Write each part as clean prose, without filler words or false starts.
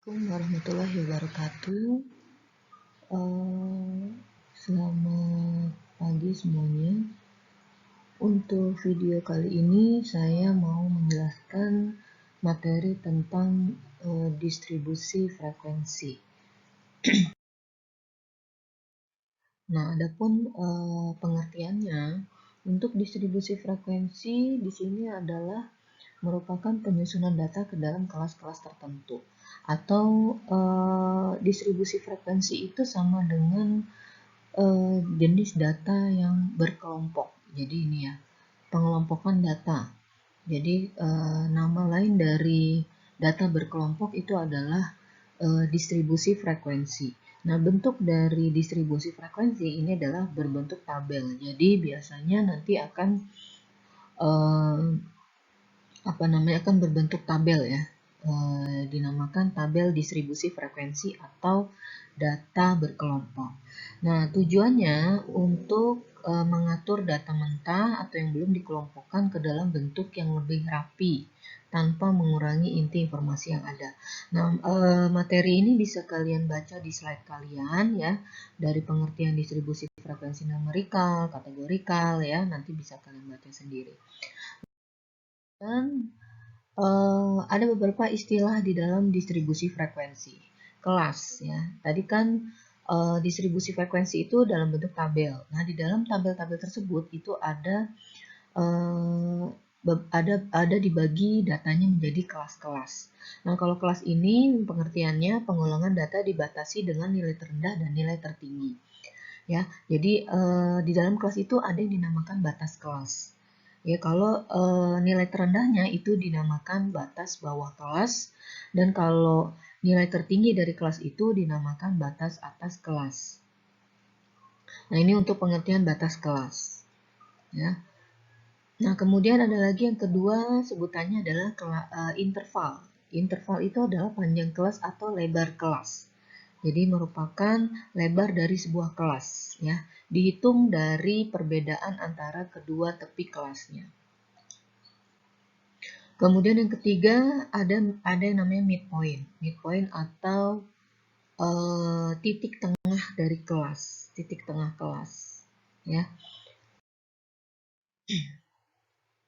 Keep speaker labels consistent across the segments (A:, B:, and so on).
A: Assalamualaikum warahmatullahi wabarakatuh. Selamat pagi semuanya. Untuk video kali ini saya mau menjelaskan materi tentang distribusi frekuensi. Nah, adapun pengertiannya, untuk distribusi frekuensi di sini adalah merupakan penyusunan data ke dalam kelas-kelas tertentu, atau distribusi frekuensi itu sama dengan jenis data yang berkelompok. Jadi ini ya, pengelompokan data. Jadi nama lain dari data berkelompok itu adalah distribusi frekuensi. Nah, bentuk dari distribusi frekuensi ini adalah berbentuk tabel. Jadi biasanya nanti akan akan berbentuk tabel ya, dinamakan tabel distribusi frekuensi atau data berkelompok. Nah, tujuannya untuk mengatur data mentah atau yang belum dikelompokkan ke dalam bentuk yang lebih rapi tanpa mengurangi inti informasi yang ada. Nah, materi ini bisa kalian baca di slide kalian ya, dari pengertian distribusi frekuensi numerikal, kategorikal ya, nanti bisa kalian baca sendiri. Dan ada beberapa istilah di dalam distribusi frekuensi. Kelas ya. Tadi kan distribusi frekuensi itu dalam bentuk tabel. Nah, di dalam tabel-tabel tersebut itu ada dibagi datanya menjadi kelas-kelas. Nah, kalau kelas ini pengertiannya penggolongan data dibatasi dengan nilai terendah dan nilai tertinggi. Ya, jadi di dalam kelas itu ada yang dinamakan batas kelas. Ya, kalau nilai terendahnya itu dinamakan batas bawah kelas, dan kalau nilai tertinggi dari kelas itu dinamakan batas atas kelas. Nah, ini untuk pengertian batas kelas. Ya. Nah, kemudian ada lagi yang kedua, sebutannya adalah interval. Interval itu adalah panjang kelas atau lebar kelas. Jadi merupakan lebar dari sebuah kelas, ya, dihitung dari perbedaan antara kedua tepi kelasnya. Kemudian yang ketiga ada yang namanya midpoint. Midpoint atau titik tengah dari kelas, titik tengah kelas, ya.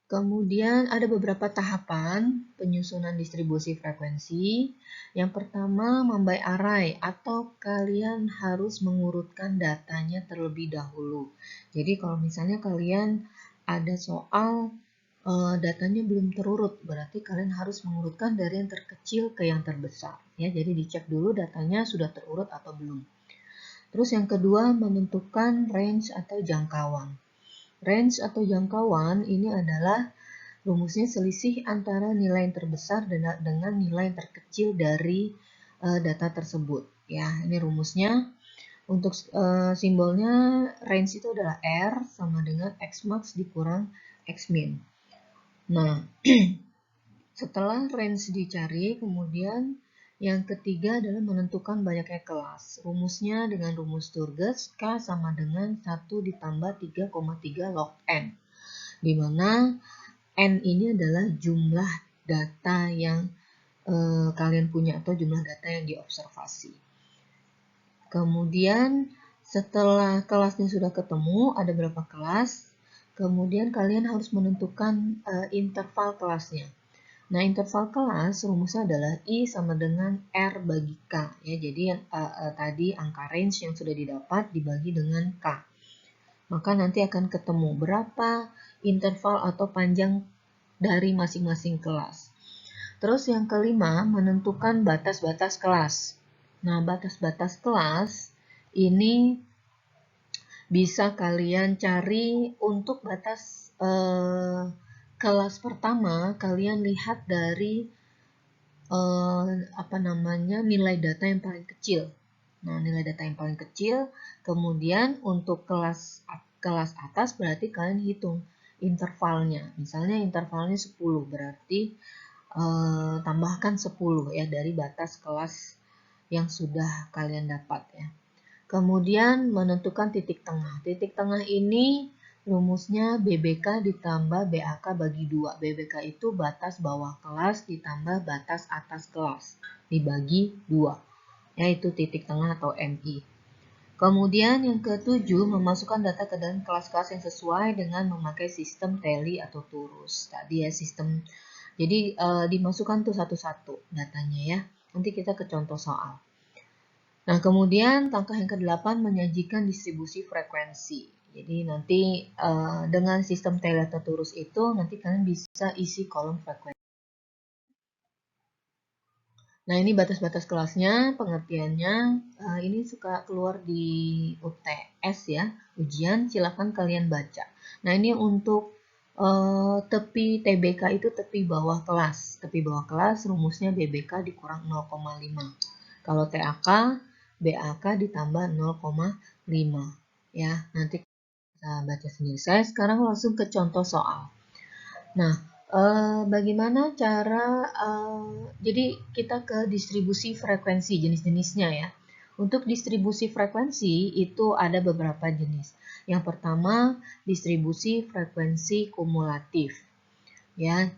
A: Kemudian ada beberapa tahapan penyusunan distribusi frekuensi. Yang pertama, membuy array atau kalian harus mengurutkan datanya terlebih dahulu. Jadi kalau misalnya kalian ada soal datanya belum terurut, berarti kalian harus mengurutkan dari yang terkecil ke yang terbesar. Ya, jadi dicek dulu datanya sudah terurut atau belum. Terus yang kedua, menentukan range atau jangkauan. Range atau jangkauan ini adalah rumusnya selisih antara nilai yang terbesar dengan nilai yang terkecil dari data tersebut. Ya, ini rumusnya. Untuk simbolnya range itu adalah R sama dengan X max dikurang X min. Nah, setelah range dicari, kemudian yang ketiga adalah menentukan banyaknya kelas. Rumusnya dengan rumus Sturges, K sama dengan 1 ditambah 3,3 log N. Di mana N ini adalah jumlah data yang kalian punya atau jumlah data yang diobservasi. Kemudian setelah kelasnya sudah ketemu, ada berapa kelas, kemudian kalian harus menentukan interval kelasnya. Nah, interval kelas rumusnya adalah I sama dengan R bagi K. Ya, jadi tadi angka range yang sudah didapat dibagi dengan K. Maka nanti akan ketemu berapa interval atau panjang dari masing-masing kelas. Terus yang kelima, menentukan batas-batas kelas. Nah, batas-batas kelas ini bisa kalian cari untuk batas kelas pertama, kalian lihat dari nilai data yang paling kecil. Nah, nilai data yang paling kecil, kemudian untuk kelas atas berarti kalian hitung intervalnya. Misalnya intervalnya 10, berarti tambahkan 10 ya dari batas kelas yang sudah kalian dapat ya. Kemudian menentukan titik tengah. Titik tengah ini Rumusnya BBK ditambah BAK bagi 2. BBK itu batas bawah kelas ditambah batas atas kelas dibagi 2, yaitu titik tengah atau MI. Kemudian yang ketujuh, memasukkan data ke dalam kelas-kelas yang sesuai dengan memakai sistem tally atau turus. Tadi ya sistem, jadi dimasukkan tuh satu-satu datanya ya. Nanti kita ke contoh soal. Nah, kemudian langkah yang ke-8 menyajikan distribusi frekuensi. Jadi nanti dengan sistem tally atau turus itu nanti kalian bisa isi kolom frekuensi. Nah, ini batas-batas kelasnya, pengertiannya. Ini suka keluar di UTS ya, ujian, silakan kalian baca. Nah, ini untuk tepi TBK itu tepi bawah kelas. Tepi bawah kelas rumusnya BBK dikurang 0,5. Kalau TAK, BAK ditambah 0,5. Ya, nanti kita baca sendiri. Saya sekarang langsung ke contoh soal. Nah, bagaimana cara jadi kita ke distribusi frekuensi jenis-jenisnya ya. Untuk distribusi frekuensi itu ada beberapa jenis. Yang pertama, distribusi frekuensi kumulatif. Ya,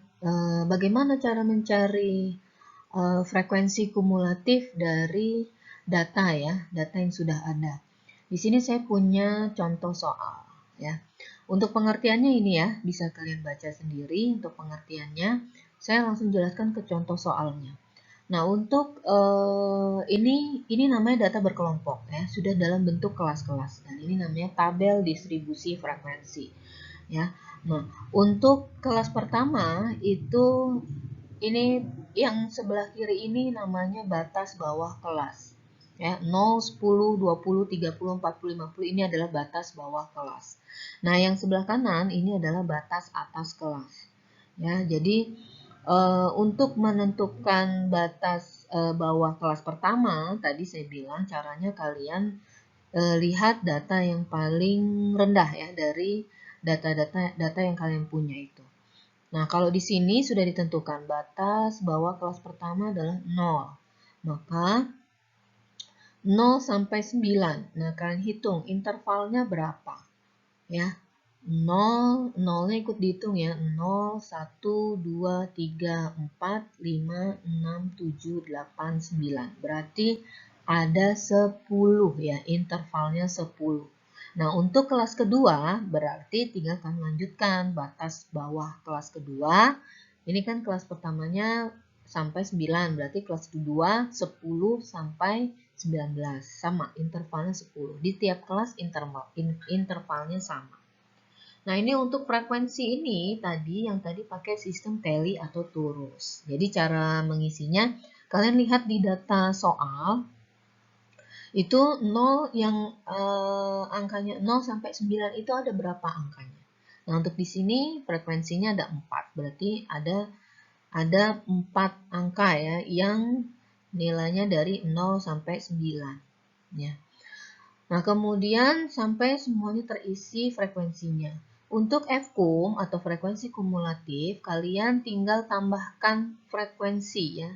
A: bagaimana cara mencari frekuensi kumulatif dari data ya, data yang sudah ada. Di sini saya punya contoh soal ya. Untuk pengertiannya ini ya, bisa kalian baca sendiri untuk pengertiannya. Saya langsung jelaskan ke contoh soalnya. Nah, untuk ini namanya data berkelompok ya, sudah dalam bentuk kelas-kelas dan ini namanya tabel distribusi frekuensi ya. Nah, untuk kelas pertama itu ini yang sebelah kiri ini namanya batas bawah kelas. Ya, 0, 10, 20, 30, 40, 50 ini adalah batas bawah kelas. Nah, yang sebelah kanan ini adalah batas atas kelas. Ya, jadi untuk menentukan batas bawah kelas pertama, tadi saya bilang caranya kalian lihat data yang paling rendah ya dari data yang kalian punya itu. Nah, kalau di sini sudah ditentukan batas bawah kelas pertama adalah 0. Maka 0 sampai 9. Nah, kalian hitung intervalnya berapa. Ya, 0, 0-nya ikut dihitung ya. 0, 1, 2, 3, 4, 5, 6, 7, 8, 9. Berarti ada 10 ya, intervalnya 10. Nah, untuk kelas kedua berarti tinggal kalian lanjutkan batas bawah kelas kedua. Ini kan kelas pertamanya sampai 9, berarti kelas kedua 10 sampai 19. Sama, intervalnya 10. Di tiap kelas intervalnya sama. Nah, ini untuk frekuensi ini yang tadi pakai sistem tally atau turus. Jadi cara mengisinya, kalian lihat di data soal, itu 0 yang angkanya 0 sampai 9 itu ada berapa angkanya. Nah, untuk di sini frekuensinya ada 4. Berarti ada 4 angka ya yang nilainya dari 0 sampai 9 ya. Nah, kemudian sampai semuanya terisi frekuensinya. Untuk FKUM atau frekuensi kumulatif, kalian tinggal tambahkan frekuensi ya.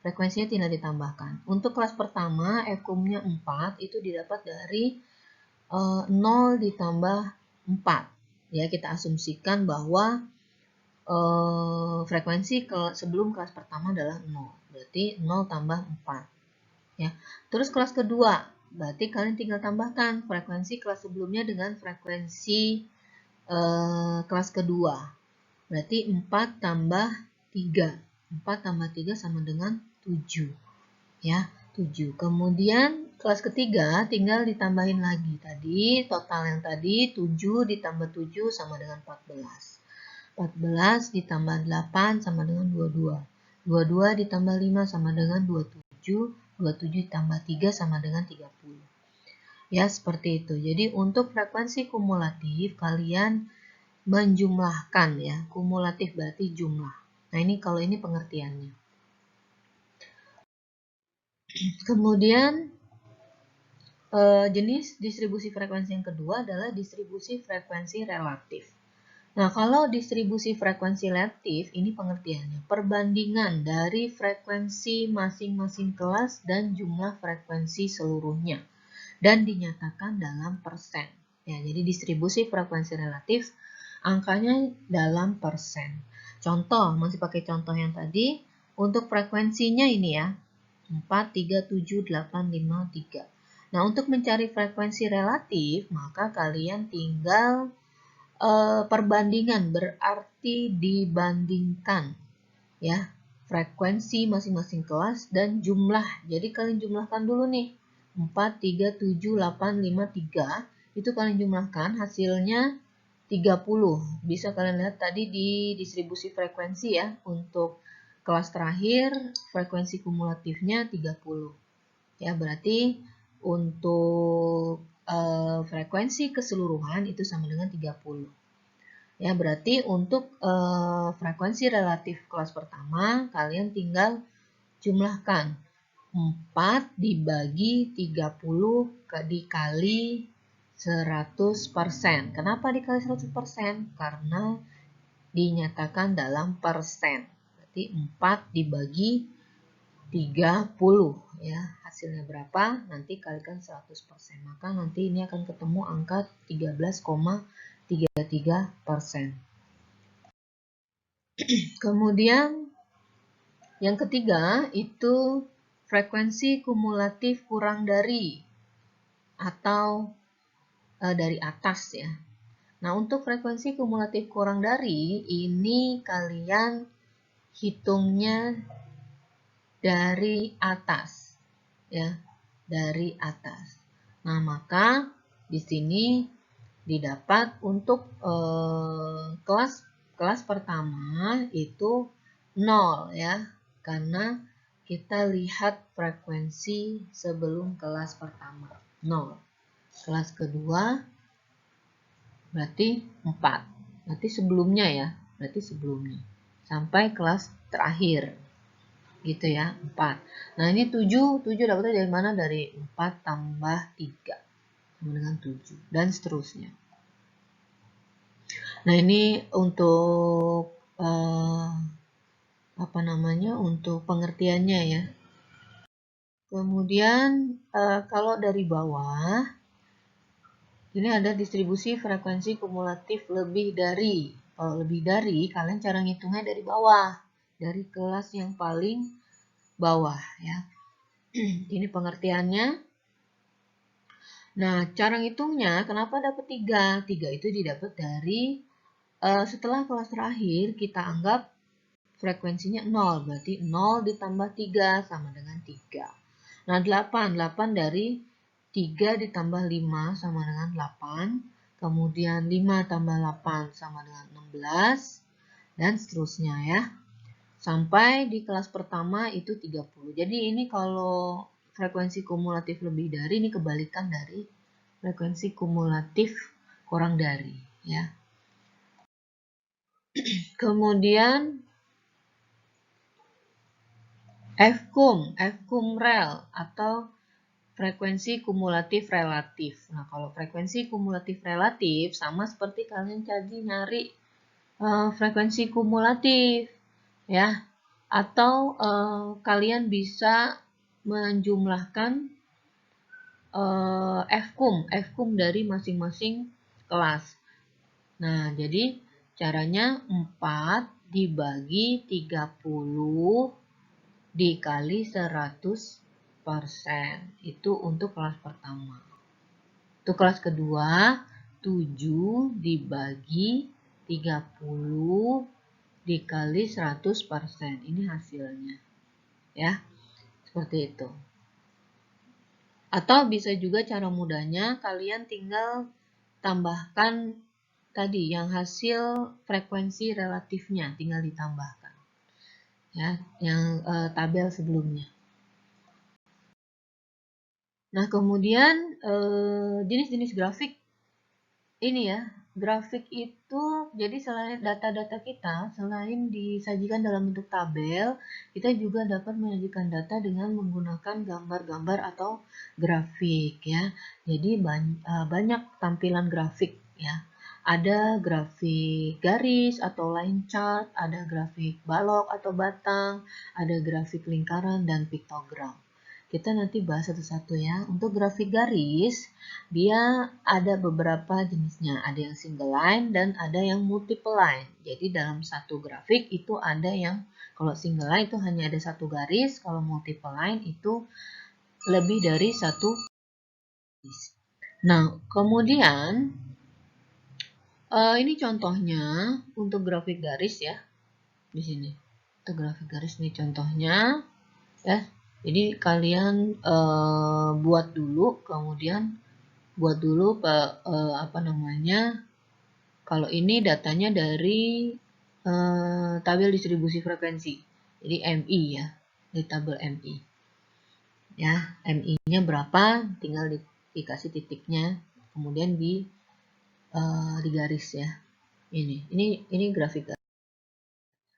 A: Frekuensinya tinggal ditambahkan. Untuk kelas pertama, FKUM-nya 4, itu didapat dari 0 ditambah 4. Ya, kita asumsikan bahwa frekuensi sebelum kelas pertama adalah 0. Berarti 0 tambah 4. Ya. Terus kelas kedua, berarti kalian tinggal tambahkan frekuensi kelas sebelumnya dengan frekuensi kelas kedua. Berarti 4 tambah 3. 4 tambah 3 sama dengan 7. Ya, 7. Kemudian kelas ketiga tinggal ditambahin lagi. Tadi total yang tadi 7 ditambah 7 sama dengan 14. 14 ditambah 8 sama dengan 22. 22 ditambah 5 sama dengan 27. 27 ditambah 3 sama dengan 30. Ya, seperti itu. Jadi untuk frekuensi kumulatif kalian menjumlahkan ya. Kumulatif berarti jumlah. Nah, ini kalau ini pengertiannya. Kemudian jenis distribusi frekuensi yang kedua adalah distribusi frekuensi relatif. Nah, kalau distribusi frekuensi relatif, ini pengertiannya. Perbandingan dari frekuensi masing-masing kelas dan jumlah frekuensi seluruhnya. Dan dinyatakan dalam persen. Ya, jadi distribusi frekuensi relatif angkanya dalam persen. Contoh, masih pakai contoh yang tadi, untuk frekuensinya ini ya, 4, 3, 7, 8, 5, 3. Nah, untuk mencari frekuensi relatif, maka kalian tinggal perbandingan, berarti dibandingkan ya frekuensi masing-masing kelas dan jumlah. Jadi kalian jumlahkan dulu nih. 4, 3, 7, 8, 5, 3. Itu kalian jumlahkan, hasilnya 30. Bisa kalian lihat tadi di distribusi frekuensi ya. Untuk kelas terakhir, frekuensi kumulatifnya 30. Ya, berarti untuk frekuensi keseluruhan itu sama dengan 30. Ya, berarti untuk frekuensi relatif kelas pertama, kalian tinggal jumlahkan 4 dibagi 30 dikali 100%. Kenapa dikali 100%? Karena dinyatakan dalam persen. Berarti 4 dibagi 30 ya. Hasilnya berapa? Nanti kalikan 100%. Maka nanti ini akan ketemu angka 13,33%. Kemudian yang ketiga itu frekuensi kumulatif kurang dari atau dari atas ya. Nah, untuk frekuensi kumulatif kurang dari ini kalian hitungnya dari atas ya, dari atas. Nah, maka di sini didapat untuk kelas pertama itu 0 ya, karena kita lihat frekuensi sebelum kelas pertama 0. Kelas kedua berarti 4. Berarti sebelumnya ya, berarti sebelumnya. Sampai kelas terakhir. Gitu ya, 4. Nah, ini 7 dapatnya dari mana? Dari 4 tambah 3 sama dengan 7 dan seterusnya. Nah, ini untuk untuk pengertiannya ya. Kemudian kalau dari bawah ini ada distribusi frekuensi kumulatif lebih dari. Kalau lebih dari, kalian cara ngitungnya dari bawah, dari kelas yang paling bawah ya. Ini pengertiannya. Nah, cara ngitungnya kenapa dapat 3? 3 itu didapat dari setelah kelas terakhir kita anggap frekuensinya 0, berarti 0 ditambah 3 sama dengan 3. Nah, 8 dari 3 ditambah 5 sama dengan 8, kemudian 5 tambah 8 sama dengan 16, dan seterusnya ya. Sampai di kelas pertama itu 30. Jadi ini kalau frekuensi kumulatif lebih dari, ini kebalikan dari frekuensi kumulatif kurang dari ya. Kemudian FKUM-rel atau frekuensi kumulatif relatif. Nah, kalau frekuensi kumulatif relatif sama seperti kalian tadi nyari frekuensi kumulatif ya. Atau kalian bisa menjumlahkan FKUM dari masing-masing kelas. Nah, jadi caranya 4 dibagi 30 dikali 100%. Itu untuk kelas pertama. Untuk kelas kedua, 7 dibagi 30 dikali 100%. Ini hasilnya. Ya, seperti itu. Atau bisa juga cara mudahnya kalian tinggal tambahkan tadi yang hasil frekuensi relatifnya tinggal ditambahkan. Ya, yang tabel sebelumnya. Nah, kemudian jenis-jenis grafik ini ya. Grafik itu jadi selain data-data kita, selain disajikan dalam bentuk tabel, kita juga dapat menyajikan data dengan menggunakan gambar-gambar atau grafik ya. Jadi banyak tampilan grafik ya. Ada grafik garis atau line chart, ada grafik balok atau batang, ada grafik lingkaran dan piktogram. kita nanti bahas satu-satu ya. Untuk grafik garis, dia ada beberapa jenisnya. Ada yang single line dan ada yang multiple line. Jadi dalam satu grafik itu ada yang, kalau single line itu hanya ada satu garis, kalau multiple line itu lebih dari satu garis. Nah, kemudian ini contohnya untuk grafik garis ya. Di sini. Untuk grafik garis ini contohnya ya. Jadi kalian buat dulu, kemudian buat dulu apa namanya? Kalau ini datanya dari tabel distribusi frekuensi. Jadi MI ya, di tabel MI. Ya, MI-nya berapa? Tinggal dikasih titiknya, kemudian di garis ya. Ini grafik.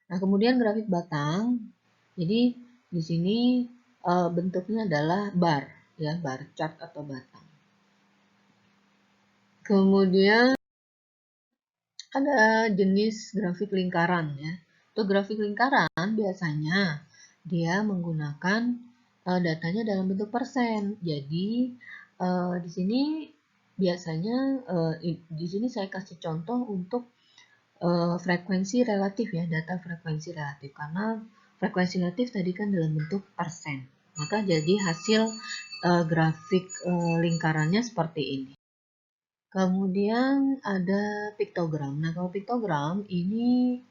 A: Nah, kemudian grafik batang. Jadi di sini bentuknya adalah bar ya, bar chart atau batang. Kemudian ada jenis grafik lingkaran ya. Untuk grafik lingkaran biasanya dia menggunakan datanya dalam bentuk persen. Jadi di sini biasanya di sini saya kasih contoh untuk frekuensi relatif ya, data frekuensi relatif, karena frekuensi relatif tadi kan dalam bentuk persen, maka jadi hasil grafik lingkarannya seperti ini. Kemudian ada piktogram. Nah, kalau piktogram ini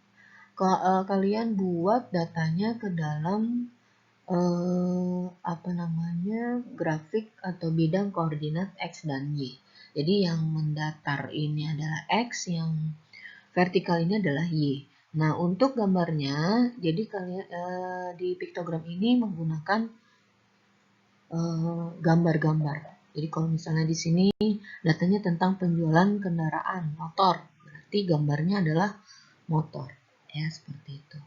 A: kalian buat datanya ke dalam apa namanya, grafik atau bidang koordinat X dan Y. Jadi yang mendatar ini adalah X, yang vertikal ini adalah Y. Nah, untuk gambarnya, jadi kalian di piktogram ini menggunakan gambar-gambar. Jadi kalau misalnya di sini datanya tentang penjualan kendaraan motor, berarti gambarnya adalah motor. Ya, seperti itu.